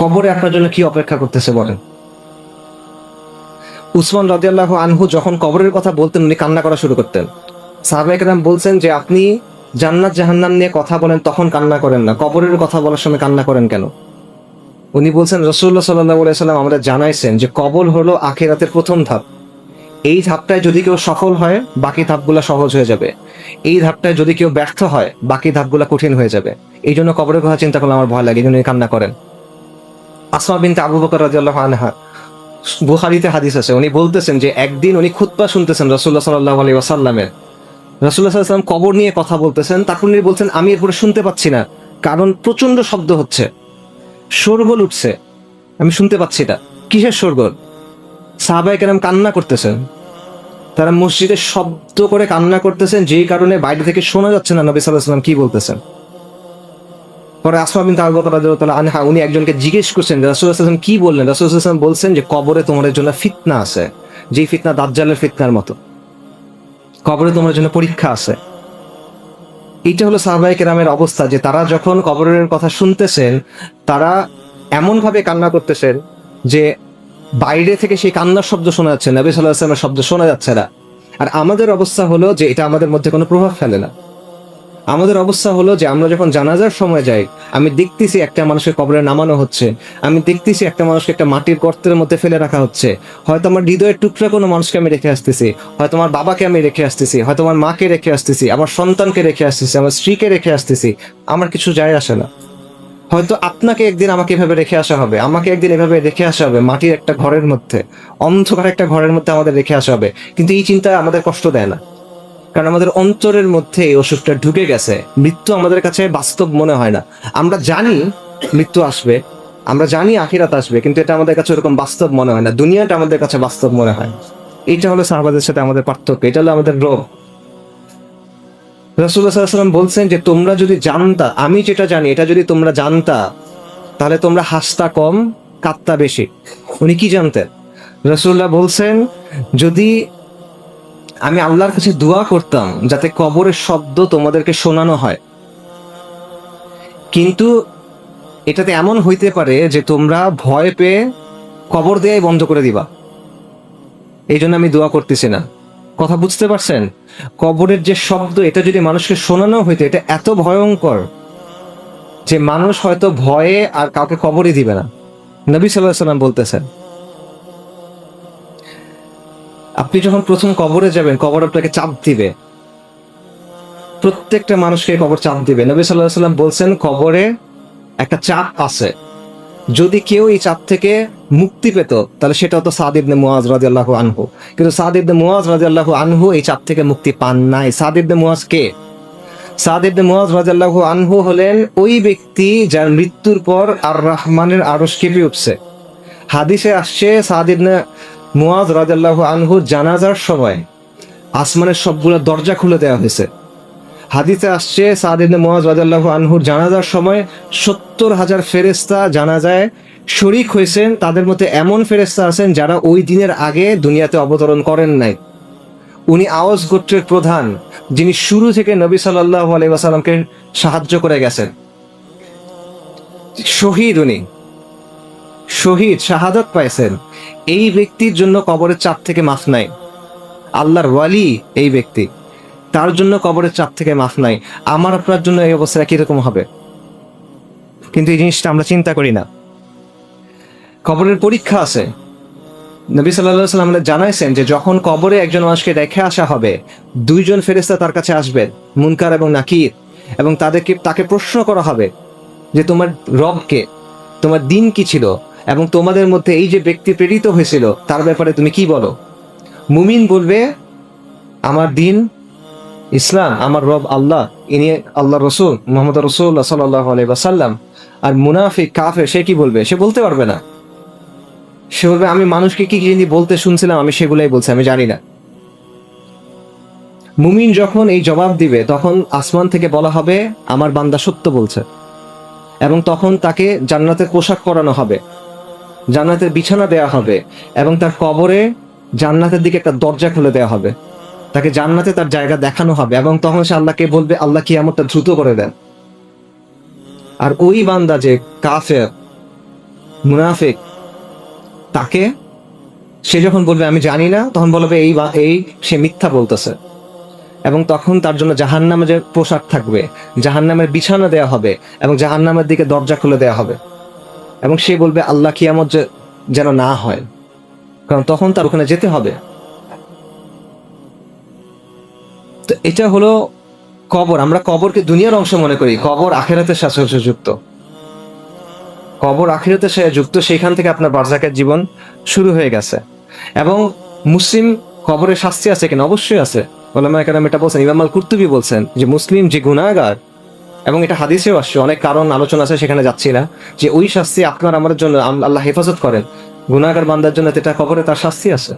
কবরে আপনার জন্য কি অপেক্ষা করতেছে বলেন। উসমান রাদিয়াল্লাহু আনহু যখন কবরের কথা বলতেন উনি কান্না করা শুরু করতেন। সাহাবায়ে কেরাম বলছেন যে আপনি জান্নাত জাহান্নাম নিয়ে কথা বলেন তখন কান্না করেন না, কবরের কথা বলার সময় কান্না করেন কেন? উনি বলছেন রাসূলুল্লাহ সাল্লাল্লাহু আলাইহি সাল্লাম আমাদের জানাইছেন যে কবর হলো আখিরাতের প্রথম ধাপ। এই ধাপটায় যদি কেউ সফল হয় বাকি ধাপগুলো সহজ হয়ে যাবে, এই ধাপটায় যদি কেউ ব্যর্থ হয় বাকি ধাপগুলো কঠিন হয়ে যাবে। এই জন্য কবরের কথা চিন্তা করলে আমার ভয় লাগে, এই জন্য কান্না করেন। আসমা বিনতে আবু বকর রাদিয়াল্লাহু আনহা, বুখারীতে হাদিস আছে, উনি বলতেছেন যে একদিন উনি খুতবা শুনতেছেন রাসূলুল্লাহ সাল্লাল্লাহু আলাইহি ওয়াসাল্লামের। রাসূলুল্লাহ সাল্লাল্লাহু আলাইহি ওয়াসাল্লাম কবর নিয়ে কথা বলতেছেন, তারপর উনি বলছেন আমি এরপরে শুনতে পাচ্ছি না, কারণ প্রচন্ড শব্দ হচ্ছে, শোরগোল উঠছে, আমি শুনতে পাচ্ছি না। কিসের শোরগোল? সাহাবায়ে কেরাম কান্না করতেছেন, তারা মসজিদে শব্দ করে কান্না করতেছেন, যেই কারণে বাইরে থেকে শোনা যাচ্ছে না নবী সাল্লাল্লাহু আলাইহি ওয়াসাল্লাম কি বলতেছেন। পরে আসমা বিনতে আবু বকর রাদিয়াল্লাহু তাআলা আনহা উনি একজনকে জিজ্ঞেস করছেন রাসূলুল্লাহ সাল্লাল্লাহু আলাইহি ওয়াসাল্লাম কি বললেন। রাসূলুল্লাহ সাল্লাল্লাহু আলাইহি ওয়াসাল্লাম বলছেন যে কবরে তোমাদের জন্য ফিতনা আছে, যেই ফিতনা দাজ্জালের ফিতনার মতো। কবরে তোমার জন্য পরীক্ষা আছে। এইটা হলো সাহাবায়ে কেরামের অবস্থা, যে তারা যখন কবরের কথা শুনতেছেন তারা এমন ভাবে কান্না করতেছেন যে বাইরে থেকে সেই কান্নার শব্দ শোনা যাচ্ছে, নবী সাল্লাল্লাহু আলাইহি ওয়াসাল্লামের শব্দ শোনা যাচ্ছে না। আর আমাদের অবস্থা হলো যে এটা আমাদের মধ্যে কোনো প্রভাব ফেলে না। আমাদের অবস্থা হলো যে আমরা যখন জানাজার সময় যাই, আমি দেখতেছি একটা মানুষকে কবরে নামানো হচ্ছে, আমি দেখতেছি একটা মানুষকে একটা মাটির গর্তের মধ্যে ফেলে রাখা হচ্ছে। হয়তো আমার হৃদয়ের টুকরা কোনো মানুষকে আমি রেখে আসতেছি, হয়তো আমার বাবাকে আমি রেখে আসতেছি, হয়তো আমার মাকে রেখে আসতেছি, আমার সন্তানকে রেখে আসতেছি, আমার স্ত্রীকে রেখে আসতেছি, আমার কিছু যায় আসে না। হয়তো আপনাকে একদিন আমাকে এভাবে রেখে আসা হবে, আমাকে একদিন এভাবে রেখে আসা হবে মাটির একটা ঘরের মধ্যে, অন্ধকার একটা ঘরের মধ্যে আমাদের রেখে আসা হবে। কিন্তু এই চিন্তা আমাদের কষ্ট দেয় না, কারণ আমাদের অন্তরের মধ্যে এই অসুখটা ঢুকে গেছে। মৃত্যু আমাদের কাছে বাস্তব মনে হয় না। আমরা জানি মৃত্যু আসবে, আমরা জানি আখিরাত আসবে, কিন্তু এটা আমাদের কাছে ওরকম বাস্তব মনে হয় না। দুনিয়াটা আমাদের কাছে বাস্তব মনে হয়। এইটা হলো সাহাবাদের সাথে আমাদের পার্থক্য, এটা হলো আমাদের রোগ। রাসূলুল্লাহ সাল্লাল্লাহু আলাইহি ওয়াসাল্লাম বলছেন যে তোমরা যদি জানতা, আমি যেটা জানি এটা যদি তোমরা জানতা, তাহলে তোমরা হাসতা কম কাঁদতা বেশি। উনি কি জানতেন? রাসূলুল্লাহ বলছেন যদি আমি আল্লাহর কাছে দোয়া করতাম যাতে কবরের শব্দ তোমাদেরকে শোনানো হয়, কিন্তু এটাতে এমন হইতে পারে যে তোমরা ভয় পেয়ে কবর দেয়াই বন্ধ করে দিবা, এই জন্য আমি দোয়া করতেছি না। কথা বুঝতে পারছেন? কবরের যে শব্দ এটা যদি মানুষকে শোনানো হইতো, এটা এত ভয়ঙ্কর যে মানুষ হয়তো ভয়ে আর কাউকে কবরই দিবে না। নবী সাল্লাল্লাহু আলাইহি সাল্লাম বলতেছেন আপনি যখন প্রথম কবরে যাবেন কবর আপনাকে চাপ দিবে, প্রত্যেকটা মানুষকে কবর চাপ দিবে। নবী সাল্লাল্লাহু আলাইহি সাল্লাম বলছেন কবরে একটা চাপ আছে, যদি কেউ এই চাপ থেকে মুক্তি পেত তাহলে সেটা হতো সাদ ইবনে মুআজ রাদিয়াল্লাহু আনহু। কিন্তু সাদ ইবনে মুআজ রাদিয়াল্লাহু আনহু এই চাপ থেকে মুক্তি পান নাই। সাদ ইবনে মুআজ কে? সাদ ইবনে মুআজ রাদিয়াল্লাহু আনহু হলেন ওই ব্যক্তি যার মৃত্যুর পর আর রহমানের আরশ কেঁপে উঠছে। হাদিসে আসছে সাদ ইবনে মুআজ রাদিয়াল্লাহু আনহু জানাজার সময় আসমানের সবগুলো দরজা খুলে দেওয়া হয়েছে। হাদিসে আসছে সাদ ইবনে মুআজ রাদিয়াল্লাহু আনহুর জানাজার সময় ৭০,০০০ ফেরেশতা জানাজায় শরীক হয়েছেন। তাদের মধ্যে এমন ফেরেশতা আছেন যারা ওই দিনের আগে দুনিয়াতে অবতরণ করেন নাই। উনি আওস গোত্রের প্রধান, যিনি শুরু থেকে নবী সাল্লাল্লাহু আলাইহি ওয়াসাল্লামকে সাহায্য করে গেছেন। শহীদ, উনি শহীদ, শাহাদাত পাইছেন। এই ব্যক্তির জন্য কবরের চাপ থেকে মাফ নাই। আল্লাহর ওয়ালি এই ব্যক্তি, তার জন্য কবরের চাপ থেকে মাফ নাই। আমার আপনার জন্য এই অবস্থা কিরকম হবে? কিন্তু এই জিনিসটা আমরা চিন্তা করি না। কবরের পরীক্ষা আছে। নবী সাল্লাল্লাহু আলাইহি ওয়াসাল্লাম আমাদের জানাইছেন যে যখন কবরে একজন মানুষকে রেখে আসা হবে, দুইজন ফেরেশতা তার কাছে আসবেন, মুনকার এবং নাকির, এবং তাকে প্রশ্ন করা হবে যে তোমার রব কে, তোমার দিন কি ছিল, এবং তোমাদের মধ্যে এই যে ব্যক্তি প্রেরিত হয়েছিল তার ব্যাপারে তুমি কি বলো। মুমিন বলবে আমার দিন ইসলাম, আমার রব আল্লাহ, ইনি আল্লাহ রসুল মুহাম্মদ রাসূলুল্লাহ সাল্লাল্লাহু আলাইহি ওয়াসাল্লাম। আর মুনাফিক কাফের সে কি বলবে? সে বলতে পারবে না। সে বলবে আমি মানুষকে কি কি বলতে শুনছিলাম আমি সেগুলাই বলছি, আমি জানি না। মুমিন যখন এই জবাব দিবে তখন আসমান থেকে বলা হবে আমার বান্দা সত্য বলছে, এবং তখন তাকে জান্নাতের পোশাক পরানো হবে, জান্নাতের বিছানা দেয়া হবে, এবং তার কবরে জান্নাতের দিকে একটা দরজা খুলে দেওয়া হবে, তাকে জান্নাতে তার জায়গা দেখানো হবে, এবং তখন সে আল্লাহকে বলবে আল্লাহ কিয়ামতটা দ্রুত করে দেন। আর ওই বান্দা যে কাফের, মুনাফিক, তাকে সে যখন বলবে আমি জানি না, তখন বলবে এই সে মিথ্যা বলতেছে, এবং তখন তার জন্য জাহান্নামে যে পোশাক থাকবে, জাহান্নামের বিছানা দেয়া হবে, এবং জাহান্নামের দিকে দরজা খুলে দেয়া হবে, এবং সে বলবে আল্লাহ কিয়ামত যেন না হয়, কারণ তখন তার ওখানে যেতে হবে। তো এটা হলো কবর। আমরা কবরকে দুনিয়ার অংশ মনে করি, কবর আখিরাতের সাথে যুক্ত। কবর আখিরাতের সাথে যুক্ত, সেইখান থেকে আপনার বারজাকের জীবন শুরু হয়ে গেছে। এবং মুসলিম কবরের শাস্তি আছে কিনা? অবশ্যই আছে। ওলামায়ে কেরাম এটা বলছেন, ইমাম আল কুরতুবী বলছেন যে মুসলিম যে গুনাহগার, এবং এটা হাদিসেও আসছে, অনেক কারণ আলোচনা আছে, সেখানে যাচ্ছি না, যে ওই শাস্তি আপনার আমার জন্য আল্লাহ হেফাজত করেন, গুনাহগার বান্দার জন্য এটা কবরে তার শাস্তি আছে।